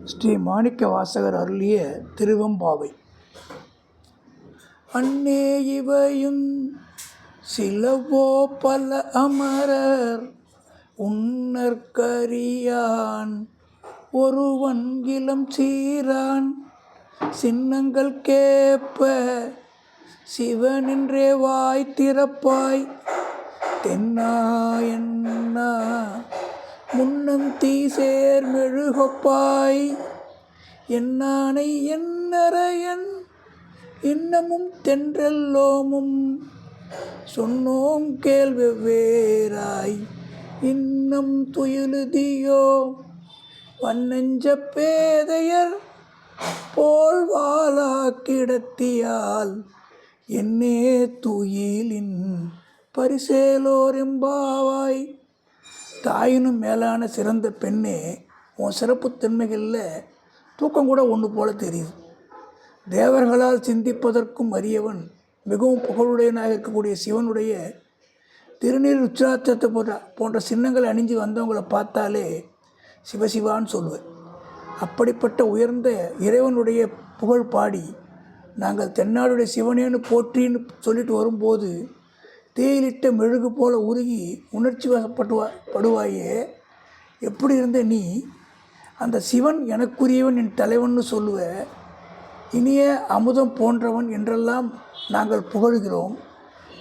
ஸ்ரீ மாணிக்க வாசகர் அருளிய திருவெம்பாவை. அன்னே இவையும் சிலவோ பல அமரர் உன்னற்கரியான் ஒருவன் இளம் சீரான் சின்னங்கள் கேப்ப சிவனின்றே வாய் திறப்பாய் தென்னா என்னா முன்னம் தீசேர் மெழுகொப்பாய் என்னானை என்னரையன் இன்னமும் தென்றல்லோமும் சொன்னோம் கேள் வெவ்வேறாய் இன்னம் துயிலுதியோ வன்னெஞ்ச பேதையர் போல் வாழா கிடத்தியால் என்னே துயிலின் பரிசேலோர் எம்பாவாய். தாயினும் மேலான சிறந்த பெண்ணே, உன் சிறப்புத்தன்மைகளில் தூக்கம் கூட ஒன்று போல தெரியுது. தேவர்களால் சிந்திப்பதற்கும் அறியவன் மிகவும் புகழுடையனாக இருக்கக்கூடிய சிவனுடைய திருநீர் உச்சாத்தத்தை போன்ற சின்னங்களை அணிஞ்சு வந்தவங்களை பார்த்தாலே சிவசிவான்னு சொல்லுவேன். அப்படிப்பட்ட உயர்ந்த இறைவனுடைய புகழ் பாடி நாங்கள் தென்னாடுடைய சிவனேன்னு போற்றின்னு சொல்லிட்டு வரும்போது தேயிலிட்ட மெழுகு போல உருகி உணர்ச்சி வசப்படுவாயே. எப்படி இருந்த நீ அந்த சிவன் எனக்குரியவன் என் தலைவன்னு சொல்லுவ. இனிய அமுதம் போன்றவன் என்றெல்லாம் நாங்கள் புகழ்கிறோம்.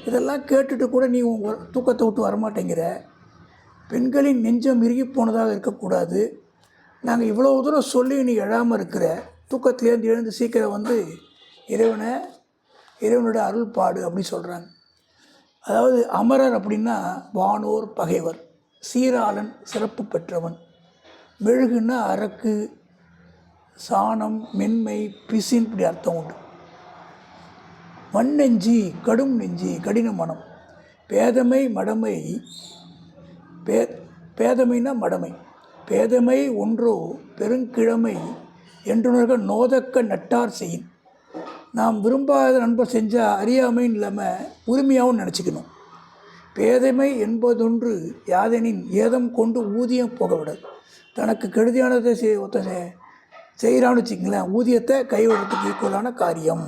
இதெல்லாம் கேட்டுட்டு கூட நீ உங்கள் தூக்கத்தை விட்டு வரமாட்டேங்கிற. பெண்களின் நெஞ்சம் இறுகி போனதாக இருக்கக்கூடாது. நாங்கள் இவ்வளோ தூரம் சொல்லி நீ எழாமல் இருக்கிற. தூக்கத்துலேருந்து எழுந்து சீக்கிரம் வந்து இறைவனோட அருள் பாடு அப்படி சொல்கிறாங்க. அதாவது அமரர் அப்படின்னா வானோர் பகைவர், சீராளன் சிறப்பு பெற்றவன், மெழுகுன்னா அரக்கு, சாணம், மென்மை, பிசின் இப்படி அர்த்தம் உண்டு. மண்ணெஞ்சி கடும் நெஞ்சி கடின மனம், பேதமை மடமை, பேதமைனா மடமை, பேதமை ஒன்றோ பெருங்கிழமை என்றுணர்க நோதக்க நட்டார் செய்யின். நாம் விரும்பாத நண்பர் செஞ்சால் அறியாமைன்னு இல்லாமல் உரிமையாகவும் நினச்சிக்கணும். பேதைமை என்பதொன்று யாதெனின் ஏதம் கொண்டு ஊதியம் போக விடாது. தனக்கு கெடுதியானதை செய்கிறான்னு வச்சுங்களேன், ஊதியத்தை கைவிடுறதுக்கு ஈக்குவலான காரியம்.